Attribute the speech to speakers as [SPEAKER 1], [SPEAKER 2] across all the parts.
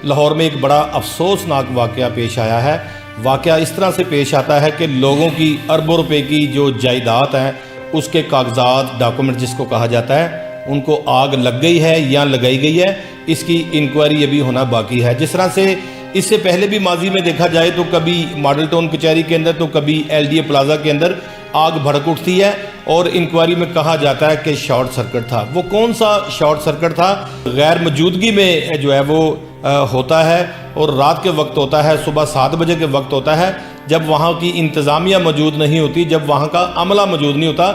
[SPEAKER 1] لاہور میں ایک بڑا افسوسناک واقعہ پیش آیا ہے۔ واقعہ اس طرح سے پیش آتا ہے کہ لوگوں کی اربوں روپے کی جو جائیداد ہیں اس کے کاغذات ڈاکومنٹ جس کو کہا جاتا ہے ان کو آگ لگ گئی ہے یا لگائی گئی ہے، اس کی انکوائری ابھی ہونا باقی ہے۔ جس طرح سے اس سے پہلے بھی ماضی میں دیکھا جائے تو کبھی ماڈل ٹاؤن کچہری کے اندر تو کبھی LDA پلازا کے اندر آگ بھڑک اٹھتی ہے اور انکوائری میں کہا جاتا ہے کہ شارٹ سرکٹ تھا۔ وہ کون سا شارٹ سرکٹ تھا؟ غیر موجودگی میں جو ہے وہ ہوتا ہے اور رات کے وقت ہوتا ہے، صبح 7 بجے کے وقت ہوتا ہے، جب وہاں کی انتظامیہ موجود نہیں ہوتی، جب وہاں کا عملہ موجود نہیں ہوتا،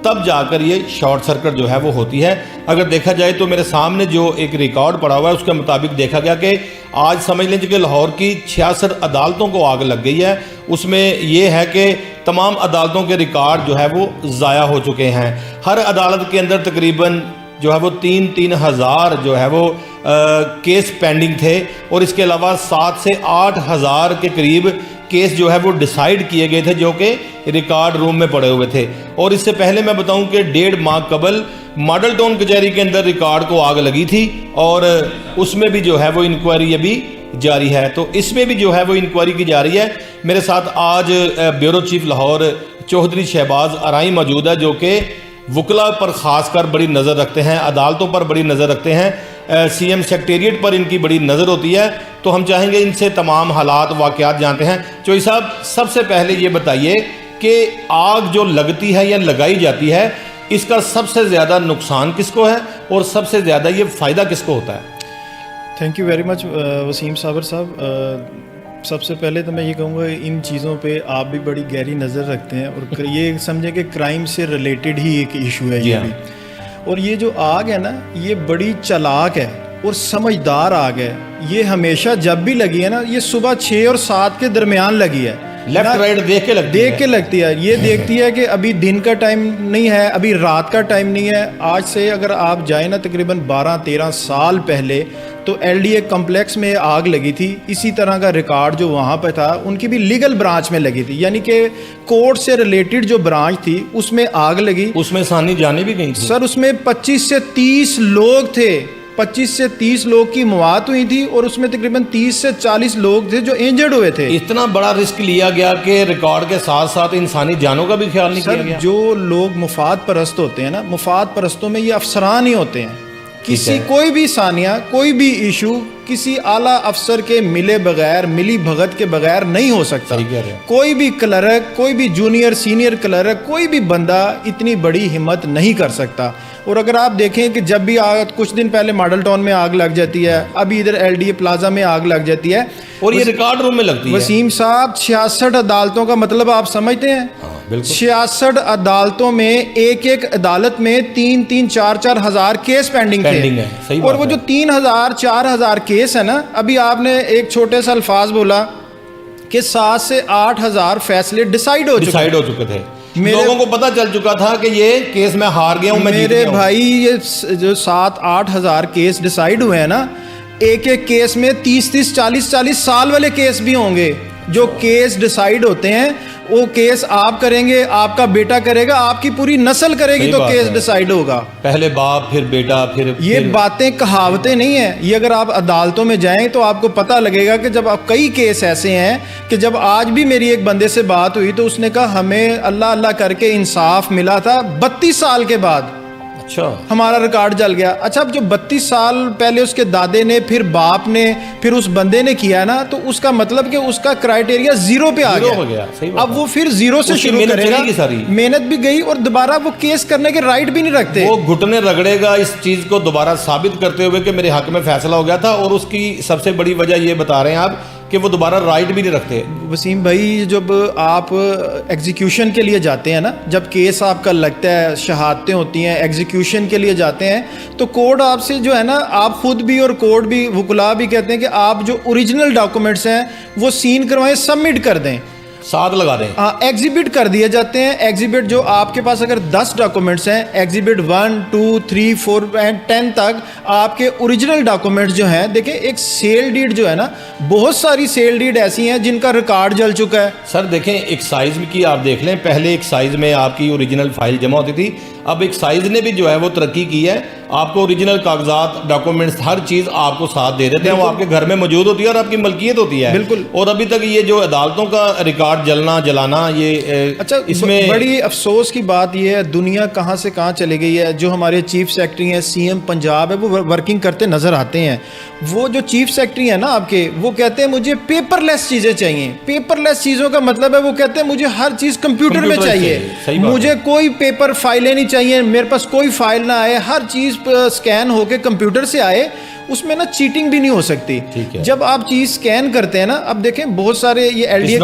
[SPEAKER 1] تب جا کر یہ شارٹ سرکٹ جو ہے وہ ہوتی ہے۔ اگر دیکھا جائے تو میرے سامنے جو ایک ریکارڈ پڑا ہوا ہے اس کے مطابق دیکھا گیا کہ آج سمجھ لیجیے کہ لاہور کی 66 عدالتوں کو آگ لگ گئی ہے۔ اس میں یہ ہے کہ تمام عدالتوں کے ریکارڈ جو ہے وہ ضائع ہو چکے ہیں۔ ہر عدالت کے اندر تقریباً جو ہے وہ 3-3 ہزار جو ہے وہ کیس پینڈنگ تھے اور اس کے علاوہ 7 سے 8 ہزار کے قریب کیس جو ہے وہ ڈیسائیڈ کیے گئے تھے جو کہ ریکارڈ روم میں پڑے ہوئے تھے۔ اور اس سے پہلے میں بتاؤں کہ 1.5 ماہ قبل ماڈل ٹاؤن کچہری کے اندر ریکارڈ کو آگ لگی تھی اور اس میں بھی جو ہے وہ انکوائری ابھی جاری ہے، تو اس میں بھی جو ہے وہ انکوائری کی جا رہی ہے۔ میرے ساتھ آج بیورو چیف لاہور چودھری شہباز ارائی موجود ہے جو کہ وکلا پر خاص کر بڑی نظر رکھتے ہیں، عدالتوں پر بڑی نظر رکھتے ہیں، CM سیکریٹریٹ پر ان کی بڑی نظر ہوتی ہے، تو ہم چاہیں گے ان سے تمام حالات واقعات جانتے ہیں۔ چوئی صاحب، سب سے پہلے یہ بتائیے کہ آگ جو لگتی ہے یا لگائی جاتی ہے اس کا سب سے زیادہ نقصان کس کو ہے اور سب سے زیادہ یہ فائدہ کس کو ہوتا ہے؟
[SPEAKER 2] Thank you very much Waseem Sabir Sahab. سب سے پہلے تو میں یہ کہوں گا ان چیزوں پہ آپ بھی بڑی گہری نظر رکھتے ہیں اور یہ سمجھیں کہ کرائم سے ریلیٹڈ ہی ایک ایشو ہے یہ بھی۔ اور یہ جو آگ ہے نا یہ بڑی چالاک ہے اور سمجھدار آگ ہے۔ یہ ہمیشہ جب بھی لگی ہے نا یہ صبح 6 اور 7 کے درمیان لگی ہے،
[SPEAKER 1] لیفٹ رائٹ دیکھ کے
[SPEAKER 2] لگتی ہے۔ یہ دیکھتی ہے کہ ابھی دن کا ٹائم نہیں ہے، ابھی رات کا ٹائم نہیں ہے۔ آج سے اگر آپ جائیں نا تقریباً 12-13 سال پہلے تو LDA کمپلیکس میں آگ لگی تھی، اسی طرح کا ریکارڈ جو وہاں پہ تھا ان کی بھی لیگل برانچ میں لگی تھی، یعنی کہ کورٹ سے ریلیٹڈ جو برانچ تھی اس میں آگ لگی۔
[SPEAKER 1] اس میں ثانی جانیں بھی گئی تھی
[SPEAKER 2] سر، اس میں 25 سے 30 لوگ تھے، 25 سے 30 لوگ کی موت ہوئی تھی اور اس میں تقریباً 30 سے 40 لوگ تھے جو انجرڈ ہوئے تھے۔
[SPEAKER 1] اتنا بڑا رسک لیا گیا کہ ریکارڈ کے ساتھ ساتھ انسانی جانوں کا بھی خیال نہیں کیا گیا۔
[SPEAKER 2] جو لوگ مفاد پرست ہوتے ہیں نا، مفاد پرستوں میں یہ افسران ہی ہوتے ہیں۔ کسی کوئی بھی ثانیہ، کوئی بھی ایشو کسی اعلیٰ افسر کے ملے بغیر، ملی بھگت کے بغیر نہیں ہو سکتا۔ کوئی بھی کلرک، کوئی بھی جونیئر سینئر کلرک، کوئی بھی بندہ اتنی بڑی ہمت نہیں کر سکتا۔ اور اگر آپ دیکھیں کہ جب بھی کچھ دن پہلے ماڈل ٹاؤن میں آگ لگ جاتی ہے، ابھی ادھر LDA پلازا میں آگ لگ جاتی ہے
[SPEAKER 1] اور یہ ریکارڈ روم میں لگتی ہے۔
[SPEAKER 2] وسیم صاحب، 66 عدالتوں کا مطلب آپ سمجھتے ہیں؟ 66 عدالتوں میں ایک عدالت میں 3-4 ہزار کیس پینڈنگ تھے، اور وہ جو 3,000-4,000 کیس ہے نا، ابھی آپ نے ایک چھوٹے سے الفاظ بولا کہ 7 سے 8 ہزار فیصلے ڈیسائیڈ ہو چکے تھے۔
[SPEAKER 1] لوگوں کو پتہ چل چکا تھا کہ یہ کیس میں ہار گیا ہوں، میں جیت گیا ہوں۔
[SPEAKER 2] میرے بھائی، یہ جو 7-8 ہزار کیس ڈیسائیڈ ہوئے ہیں نا، ایک کیس میں 30-30 40-40 سال والے کیس بھی ہوں گے۔ جو کیس ڈیسائیڈ ہوتے ہیں وہ کیس آپ کریں گے، آپ کا بیٹا کرے گا، آپ کی پوری نسل کرے گی، تو کیس ڈیسائیڈ ہوگا۔
[SPEAKER 1] پہلے باپ پھر بیٹا پھر
[SPEAKER 2] یہ باتیں کہاوتیں نہیں ہیں، یہ اگر آپ عدالتوں میں جائیں تو آپ کو پتہ لگے گا کہ جب آپ کئی کیس ایسے ہیں کہ جب آج بھی میری ایک بندے سے بات ہوئی تو اس نے کہا ہمیں اللہ اللہ کر کے انصاف ملا تھا 32 سال کے بعد،
[SPEAKER 1] اچھا
[SPEAKER 2] ہمارا ریکارڈ جل گیا۔ اچھا، اب جو 32 سال پہلے اس کے دادے نے، پھر باپ نے، پھر اس بندے نے کیا نا، تو اس کا مطلب کہ اس کا کرائٹیریا 0 پہ آ گیا۔ اب وہ پھر 0 سے شروع کرے گا، محنت بھی گئی اور دوبارہ وہ کیس کرنے کے رائٹ بھی نہیں رکھتے۔
[SPEAKER 1] وہ گھٹنے رگڑے گا اس چیز کو دوبارہ ثابت کرتے ہوئے کہ میرے حق میں فیصلہ ہو گیا تھا، اور اس کی سب سے بڑی وجہ یہ بتا رہے ہیں آپ کہ وہ دوبارہ رائٹ بھی نہیں رکھتے۔
[SPEAKER 2] وسیم بھائی، جب آپ ایگزیکیوشن کے لیے جاتے ہیں نا، جب کیس آپ کا لگتا ہے، شہادتیں ہوتی ہیں، ایگزیکیوشن کے لیے جاتے ہیں، تو کورٹ آپ سے جو ہے نا، آپ خود بھی اور کورٹ بھی، وکلا بھی کہتے ہیں کہ آپ جو اوریجنل ڈاکومنٹس ہیں وہ سین کروائیں، سبمٹ کر دیں،
[SPEAKER 1] ساتھ لگا دیں۔
[SPEAKER 2] ایگزیبٹ کر دیے جاتے ہیں۔ ایگزیبٹ جو آپ کے پاس اگر 10 ڈاکومنٹس ہیں، ایگزیبٹ 1 2 3 4 اینڈ 10 تک آپ کے اوریجنل ڈاکومنٹس جو ہیں، دیکھیں ایک سیل ڈیڈ جو ہے نا، بہت ساری سیل ڈیڈ ایسی ہیں جن کا ریکارڈ جل چکا ہے۔
[SPEAKER 1] سر دیکھیں، ایک سائز کی آپ دیکھ لیں، پہلے ایک سائز میں آپ کی اوریجنل فائل جمع ہوتی تھی، اب ایک سائز نے بھی جو ہے وہ ترقی کی ہے, آپ کو اوریجنل کاغذات, ڈاکومنٹس, ہر چیز آپ کو ساتھ دے دیتے ہیں, وہ آپ کے گھر میں موجود ہوتی ہے اور آپ کی ملکیت ہوتی ہے.
[SPEAKER 2] بالکل.
[SPEAKER 1] اور ابھی تک یہ جو عدالتوں کا ریکارڈ جلانا یہ
[SPEAKER 2] اچھا,
[SPEAKER 1] اس میں
[SPEAKER 2] بڑی افسوس کی بات یہ ہے, دنیا کہاں سے کہاں چلی گئی ہے. جو ہمارے چیف سیکرٹری ہیں, سی ایم پنجاب ہے, وہ ورکنگ کرتے نظر آتے ہیں. وہ جو چیف سیکرٹری ہیں نا آپ کے, وہ کہتے ہیں مجھے پیپر لیس چیزیں چاہیے. پیپر لیس چیزوں کا مطلب ہے وہ کہتے ہیں مجھے ہر چیز کمپیوٹر میں چاہیے, مجھے کوئی پیپر فائلیں نہیں چاہیے, میرے پاس کوئی فائل نہ آئے, ہر چیز اسکین ہو کے کمپیوٹر سے آئے. اس میں نا چیٹنگ بھی نہیں ہو سکتی. جب آپ چیز اسکین کرتے ہیں نا, اب دیکھیں بہت سارے یہ L D A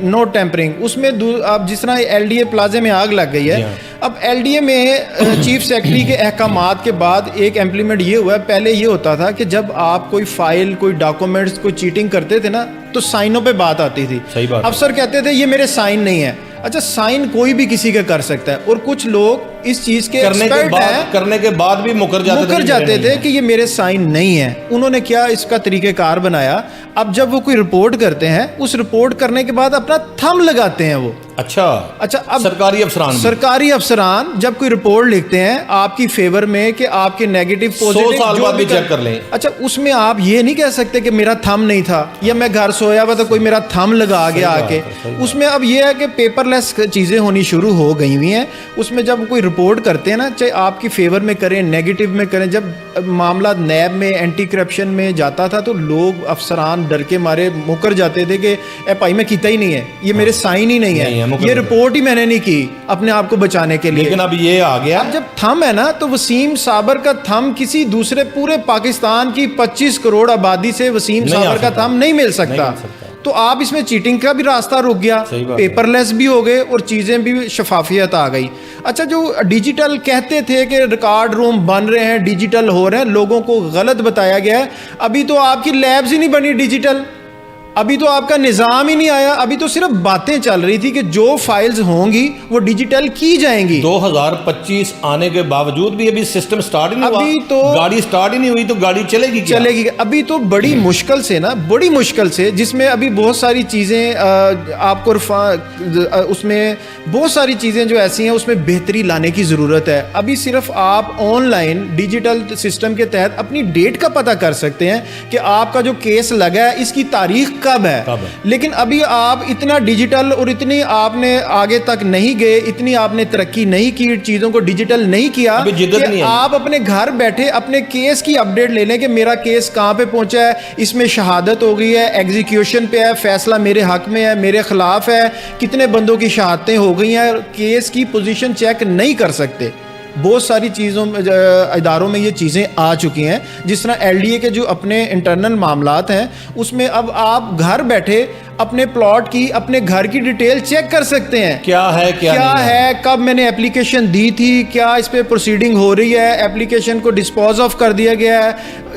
[SPEAKER 2] no tampering, اس میں آپ جس طرح ایل ڈی اے پلازے میں آگ لگ گئی ہے. اب ایل ڈی اے میں چیف سیکرٹری کے احکامات کے بعد ایک امپلیمنٹ یہ ہوا ہے. پہلے یہ ہوتا تھا کہ جب آپ کوئی فائل, کوئی ڈاکومنٹس, کوئی چیٹنگ کرتے تھے نا تو سائنوں پہ بات آتی تھی. افسر کہتے تھے یہ میرے سائن نہیں ہے. اچھا, سائن کوئی بھی کسی کا کر سکتا ہے, اور کچھ لوگ اس چیز کے
[SPEAKER 1] کرنے کے بعد بھی مکر
[SPEAKER 2] جاتے تھے کہ یہ میرے سائن نہیں ہے. انہوں نے کیا اس کا طریقہ کار بنایا, اب جب وہ کوئی رپورٹ کرتے ہیں, اس رپورٹ کرنے کے بعد اپنا تھم لگاتے ہیں وہ. اچھا, اب سرکاری افسران جب کوئی رپورٹ لکھتے ہیں آپ کی فیور میں کہ آپ کے نیگیٹو
[SPEAKER 1] 100 سال بعد بھی چیک کر لیں.
[SPEAKER 2] اچھا, اس میں آپ یہ نہیں کہہ سکتے کہ میرا تھم نہیں تھا, یا میں گھر سویا ہوا تھا کوئی میرا تھم لگا گیا آ کے. اس میں اب یہ ہے کہ پیپر لیس چیزیں ہونی شروع ہو گئی ہوئی ہیں. اس میں جب کوئی رپورٹ کرتے ہیں نا, چاہے آپ کی فیور میں کریں, نیگیٹو میں کریں, جب معاملہ نیب میں, اینٹی کرپشن میں جاتا تھا تو لوگ, افسران ڈر کے مارے مکر جاتے تھے کہ اے بھائی میں کیتا ہی نہیں ہے, یہ میرے سائن ہی نہیں ہے, یہ رپورٹ ہی میں نے نہیں کی اپنے آپ کو بچانے کے لیے.
[SPEAKER 1] لیکن اب یہ آ گیا,
[SPEAKER 2] اب جب تھم ہے نا, تو وسیم صابر کا تھم کسی دوسرے پورے پاکستان کی 25 کروڑ آبادی سے وسیم صابر کا تھم نہیں مل سکتا. تو آپ اس میں چیٹنگ کا بھی راستہ رک گیا, پیپر لیس بھی ہو گئے اور چیزیں بھی شفافیت آ گئی. اچھا, جو ڈیجیٹل کہتے تھے کہ ریکارڈ روم بن رہے ہیں, ڈیجیٹل ہو رہے ہیں, لوگوں کو غلط بتایا گیا ہے. ابھی تو آپ کی لیبز ہی نہیں بنی ڈیجیٹل, ابھی تو آپ کا نظام ہی نہیں آیا. ابھی تو صرف باتیں چل رہی تھی کہ جو فائلز ہوں گی وہ ڈیجیٹل کی جائیں گی.
[SPEAKER 1] 2025 آنے کے باوجود بھی ابھی سسٹم سٹارٹ ہی نہیں ہوا,
[SPEAKER 2] ابھی تو
[SPEAKER 1] گاڑی سٹارٹ ہی نہیں ہوئی تو گاڑی چلے گی.
[SPEAKER 2] ابھی تو بڑی مشکل سے نا, بڑی مشکل سے, جس میں ابھی بہت ساری چیزیں آپ کو اس میں بہت ساری چیزیں جو ایسی ہیں اس میں بہتری لانے کی ضرورت ہے. ابھی صرف آپ آن لائن ڈیجیٹل سسٹم کے تحت اپنی ڈیٹ کا پتہ کر سکتے ہیں کہ آپ کا جو کیس لگا ہے اس کی تاریخ کب ہے. لیکن ابھی آپ اتنا ڈیجیٹل اور اتنی آپ نے آگے تک نہیں گئے, اتنی آپ نے ترقی نہیں کی, چیزوں کو ڈیجیٹل نہیں کیا کہ آپ اپنے گھر بیٹھے اپنے کیس کی اپڈیٹ لے لیں کہ میرا کیس کہاں پہ پہنچا ہے, اس میں شہادت ہو گئی ہے, ایگزیکیوشن پہ ہے, فیصلہ میرے حق میں ہے, میرے خلاف ہے, کتنے بندوں کی شہادتیں ہو گئی ہیں. کیس کی پوزیشن چیک نہیں کر سکتے. بہت ساری چیزوں اداروں میں یہ چیزیں آ چکی ہیں. جس طرح ایل ڈی اے کے جو اپنے انٹرنل معاملات ہیں اس میں اب آپ گھر بیٹھے اپنے پلاٹ کی, اپنے گھر کی ڈیٹیل چیک کر سکتے ہیں, کیا ہے, کب میں نے اپلیکیشن دی تھی, کیا اس پہ پروسیڈنگ ہو رہی ہے, اپلیکیشن کو ڈسپوز آف کر دیا گیا ہے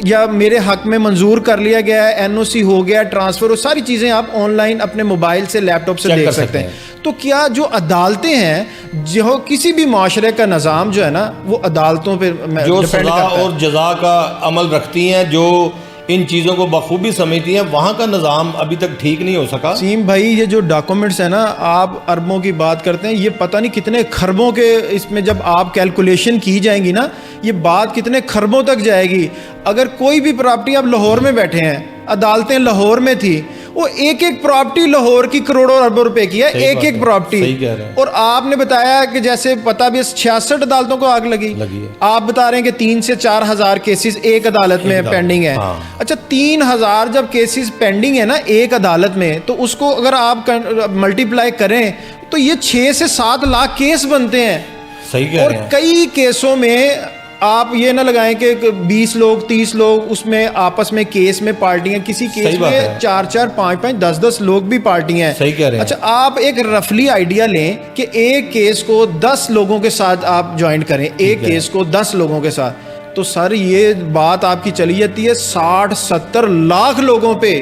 [SPEAKER 2] یا میرے حق میں منظور کر لیا گیا ہے, این او سی ہو گیا, ٹرانسفر, ساری چیزیں آپ آن لائن اپنے موبائل سے, لیپ ٹاپ سے دیکھ سکتے ہیں. تو کیا جو عدالتیں ہیں, جو کسی بھی معاشرے کا نظام جو ہے نا وہ عدالتوں پہ
[SPEAKER 1] جو سزا اور جزا کا عمل رکھتی ہیں, جو ان چیزوں کو بخوبی سمجھتی ہیں, وہاں کا نظام ابھی تک ٹھیک نہیں ہو سکا.
[SPEAKER 2] سیم بھائی, یہ جو ڈاکومنٹس ہیں نا, آپ اربوں کی بات کرتے ہیں, یہ پتہ نہیں کتنے خربوں کے اس میں جب آپ کیلکولیشن کی جائیں گی نا, یہ بات کتنے خربوں تک جائے گی. اگر کوئی بھی پراپرٹی, آپ لاہور میں بیٹھے ہیں, عدالتیں لاہور میں تھی, وہ ایک پراپرٹی لاہور کی کروڑوں اربوں روپے کی ہے, ایک پراپرٹی. اور آپ نے بتایا کہ جیسے پتہ بھی 66 عدالتوں کو آگ لگی. آپ بتا رہے ہیں کہ 3 سے 4 ہزار کیسز ایک عدالت میں پینڈنگ ہے. اچھا, 3000 جب کیسز پینڈنگ ہے نا ایک عدالت میں, تو اس کو اگر آپ ملٹی پلائی کریں تو یہ 6 سے 7 لاکھ کیس بنتے ہیں. اور کئی کیسوں میں آپ یہ نہ لگائیں کہ 20 لوگ 30 لوگ اس میں آپس میں کیس میں پارٹیاں, کسی کیس میں 4 5 10 لوگ بھی پارٹی ہیں. اچھا, آپ ایک رفلی آئیڈیا لیں کہ ایک کیس کو 10 لوگوں کے ساتھ آپ جوائن کریں, ایک کیس کو 10 لوگوں کے ساتھ, تو سر یہ بات آپ کی چلی جاتی ہے 60-70 لاکھ لوگوں پہ.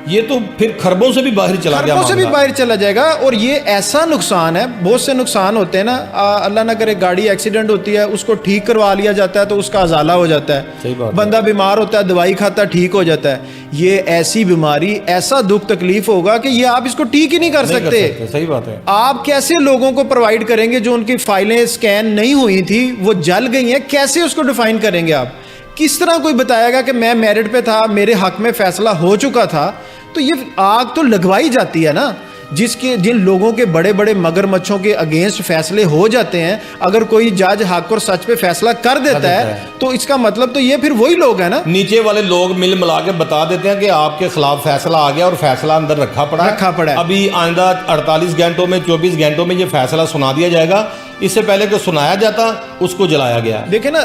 [SPEAKER 1] یہ تو پھر خربوں سے بھی باہر چلا گیا،
[SPEAKER 2] خربوں سے بھی باہر چلا جائے گا. اور یہ ایسا نقصان ہے، بہت سے نقصان ہوتے ہیں نا، اللہ نہ کرے گاڑی ایکسیڈنٹ ہوتی ہے، اس کو ٹھیک کروا لیا جاتا ہے تو اس کا ازالہ ہو جاتا
[SPEAKER 1] صحیح
[SPEAKER 2] ہے.
[SPEAKER 1] بات ہے.
[SPEAKER 2] بندہ بیمار ہوتا ہے، دوائی کھاتا ہے، ٹھیک ہو جاتا ہے. یہ ایسی بیماری، ایسا دکھ تکلیف ہوگا کہ یہ آپ اس کو ٹھیک ہی نہیں کر سکتے.
[SPEAKER 1] صحیح بات ہے.
[SPEAKER 2] آپ کیسے لوگوں کو پرووائڈ کریں گے جو ان کی فائلیں اسکین نہیں ہوئی تھی، وہ جل گئی ہیں، کیسے اس کو ڈیفائن کریں گے آپ؟ کس طرح کوئی بتائے گا کہ میں میرٹ پہ تھا، میرے حق میں فیصلہ ہو چکا تھا؟ تو یہ آگ تو لگوائی جاتی ہے نا. جن لوگوں کے بڑے بڑے مگر مچھوں کے اگینسٹ فیصلے ہو جاتے ہیں، اگر کوئی جج حق اور سچ پہ فیصلہ کر دیتا ہے تو اس کا مطلب تو یہ پھر وہی لوگ ہیں نا.
[SPEAKER 1] نیچے والے لوگ مل ملا کے بتا دیتے ہیں کہ آپ کے خلاف فیصلہ آ گیا اور فیصلہ اندر رکھا پڑا ہے. ابھی آئندہ 48 گھنٹوں میں 24 گھنٹوں میں یہ فیصلہ سنا دیا جائے گا. اس سے پہلے کہ سنایا جاتا اس کو جلایا گیا.
[SPEAKER 2] دیکھیں نا،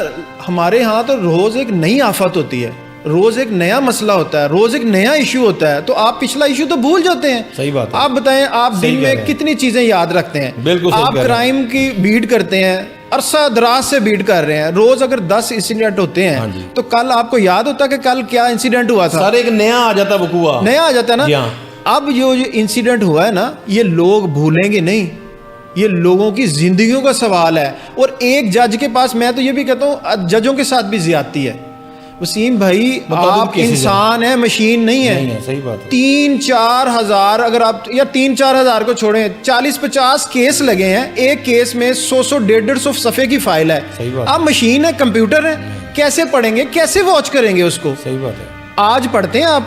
[SPEAKER 2] ہمارے ہاں تو روز ایک نئی آفت ہوتی ہے، روز ایک نیا مسئلہ ہوتا ہے، روز ایک نیا ایشو ہوتا ہے، تو آپ پچھلا ایشو تو بھول جاتے ہیں.
[SPEAKER 1] صحیح بات ہے.
[SPEAKER 2] آپ بتائیں، آپ دن میں کتنی چیزیں یاد رکھتے ہیں؟
[SPEAKER 1] بالکل.
[SPEAKER 2] آپ کرائم کی بیٹ کرتے ہیں، عرصہ دراز سے بیٹ کر رہے ہیں، روز اگر 10 انسیڈنٹ ہوتے ہیں تو کل آپ کو یاد ہوتا کہ کل کیا انسیڈنٹ ہوا تھا؟
[SPEAKER 1] سر ایک نیا آ جاتا، وقوع
[SPEAKER 2] نیا آ جاتا ہے نا. اب جو انسیڈنٹ ہوا ہے نا، یہ لوگ بھولیں گے نہیں، یہ لوگوں کی زندگیوں کا سوال ہے. اور ایک جج کے پاس، میں تو یہ بھی کہتا ہوں ججوں کے ساتھ بھی زیادتی ہے. وسیم بھائی، آپ انسان ہیں، مشین نہیں ہے.
[SPEAKER 1] صحیح بات ہے.
[SPEAKER 2] 3-4 ہزار، اگر آپ یا 3-4 ہزار کو چھوڑیں، 40-50 کیس لگے ہیں، ایک کیس میں 100-150 صفحے کی فائل ہے. آپ مشین ہے، کمپیوٹر ہے، کیسے پڑھیں گے، کیسے واچ کریں گے اس کو؟
[SPEAKER 1] صحیح بات ہے.
[SPEAKER 2] آج پڑھتے ہیں آپ،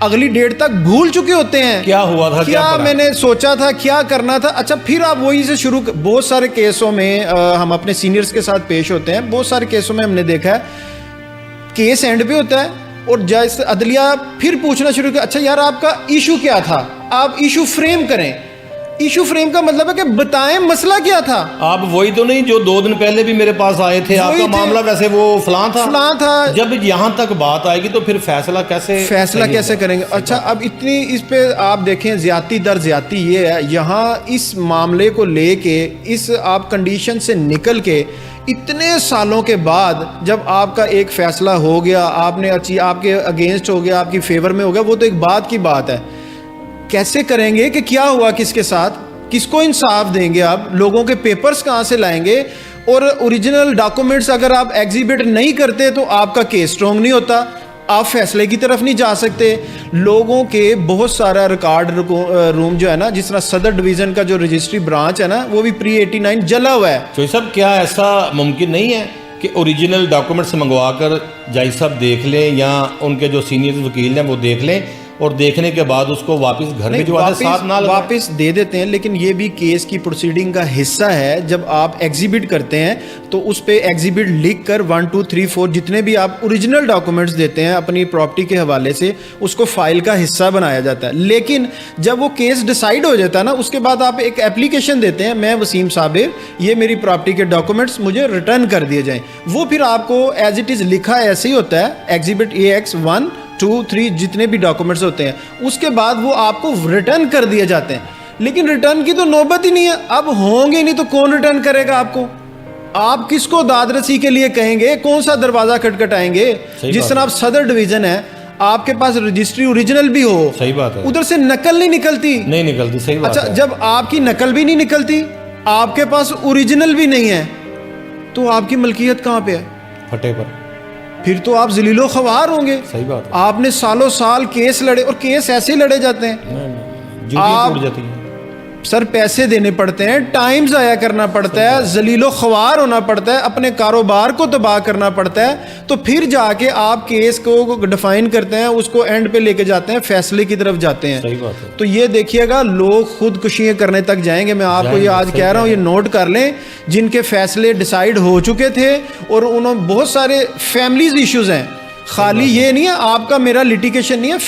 [SPEAKER 2] اگلی ڈیٹ تک بھول چکے ہوتے ہیں
[SPEAKER 1] کیا ہوا تھا،
[SPEAKER 2] کیا میں نے سوچا تھا، کیا کرنا تھا. اچھا، پھر آپ وہی سے شروع. بہت سارے کیسوں میں ہم اپنے سینئرز کے ساتھ پیش ہوتے ہیں، بہت سارے کیسوں میں ہم نے دیکھا ہے کیس اینڈ پہ ہوتا ہے اور جج عدلیہ پھر پوچھنا شروع کیا، اچھا یار آپ کا ایشو کیا تھا؟ آپ ایشو فریم کریں. ایشو فریم کا مطلب ہے کہ بتائیں مسئلہ کیا تھا.
[SPEAKER 1] آپ وہی تو نہیں جو 2 دن پہلے بھی میرے پاس آئے تھے، آپ کا معاملہ ویسے وہ فلاں تھا. جب یہاں تک بات آئے گی تو پھر فیصلہ کیسے
[SPEAKER 2] کریں گے؟ اچھا، اب اتنی اس پہ آپ دیکھیں، زیادتی در زیادتی یہ ہے یہاں اس معاملے کو لے کے، اس آپ کنڈیشن سے نکل کے اتنے سالوں کے بعد جب آپ کا ایک فیصلہ ہو گیا، آپ نے آپ کے اگینسٹ ہو گیا، آپ کی فیور میں ہو گیا، وہ تو ایک بات کی بات ہے. کیسے کریں گے کہ کیا ہوا کس کے ساتھ، کس کو انصاف دیں گے؟ آپ لوگوں کے پیپرز کہاں سے لائیں گے؟ اور اوریجنل ڈاکومنٹس اگر آپ ایگزیبٹ نہیں کرتے تو آپ کا کیس سٹرونگ نہیں ہوتا، آپ فیصلے کی طرف نہیں جا سکتے. لوگوں کے بہت سارا ریکارڈ روم جو ہے نا، جس طرح صدر ڈویژن کا جو رجسٹری برانچ ہے نا، وہ بھی pre-89 جلا ہوا ہے.
[SPEAKER 1] چوہی صاحب، کیا ایسا ممکن نہیں ہے کہ اوریجنل ڈاکومنٹس منگوا کر جج صاحب دیکھ لیں یا ان کے جو سینئر وکیل ہیں وہ دیکھ لیں اور دیکھنے کے بعد اس کو واپس گھر میں
[SPEAKER 2] واپس دے دیتے ہیں؟ لیکن یہ بھی کیس کی پروسیڈنگ کا حصہ ہے. جب آپ ایگزیبٹ کرتے ہیں تو اس پہ ایگزیبٹ لکھ کر 1 2 3 4 جتنے بھی آپ اوریجنل ڈاکومنٹس دیتے ہیں اپنی پراپرٹی کے حوالے سے، اس کو فائل کا حصہ بنایا جاتا ہے. لیکن جب وہ کیس ڈیسائیڈ ہو جاتا ہے نا، اس کے بعد آپ ایک اپلیکیشن دیتے ہیں، میں وسیم صابر، یہ میری پراپرٹی کے ڈاکومنٹس مجھے ریٹرن کر دیے جائیں. وہ پھر آپ کو ایز اٹ از لکھا ایسے ہی ہوتا ہے، ایگزیبٹ AX 1 2 3 جتنے بھی ڈاکومنٹس ہوتے ہیں، اس کے بعد وہ آپ کو ریٹرن کر دیے جاتے ہیں. لیکن ریٹرن کی تو نوبت ہی نہیں ہے. اب ہوں گے نہیں تو کون ریٹرن کرے گا آپ کو؟ آپ کس کو داد رسی کے لیے کہیں گے؟ کون سا دروازہ کھٹکھٹائیں گے؟ جس طرح آپ صدر ڈویژن ہے، آپ کے پاس رجسٹری اوریجنل بھی ہو،
[SPEAKER 1] صحیح بات ہے،
[SPEAKER 2] ادھر سے نقل نہیں نکلتی.
[SPEAKER 1] صحیح بات ہے.
[SPEAKER 2] اچھا، جب آپ کی نقل بھی نہیں نکلتی، آپ کے پاس اوریجنل بھی نہیں ہے، تو آپ کی ملکیت کہاں پہ ہے؟
[SPEAKER 1] پھٹے پر.
[SPEAKER 2] پھر تو آپ ذلیل و خوار ہوں گے.
[SPEAKER 1] صحیح بات ہے.
[SPEAKER 2] آپ نے سالوں سال کیس لڑے، اور کیس ایسے لڑے جاتے ہیں،
[SPEAKER 1] ٹوٹ جاتی ہے.
[SPEAKER 2] سر پیسے دینے پڑتے ہیں، ٹائم ضائع کرنا پڑتا ہے، ذلیل و خوار ہونا پڑتا ہے، اپنے کاروبار کو تباہ کرنا پڑتا ہے، تو پھر جا کے آپ کیس کو ڈیفائن کرتے ہیں، اس کو اینڈ پہ لے کے جاتے ہیں، فیصلے کی طرف جاتے ہیں.
[SPEAKER 1] صحیح بات ہے.
[SPEAKER 2] تو یہ دیکھیے گا، لوگ خودکشیاں کرنے تک جائیں گے. میں آپ کو یہ آج کہہ رہا ہوں، یہ نوٹ کر لیں، جن کے فیصلے ڈیسائیڈ ہو چکے تھے، اور انہوں بہت سارے فیملیز ایشوز ہیں. خالی یہ نہیں ہے آپ کا میرا لٹیگیشن نہیں ہے،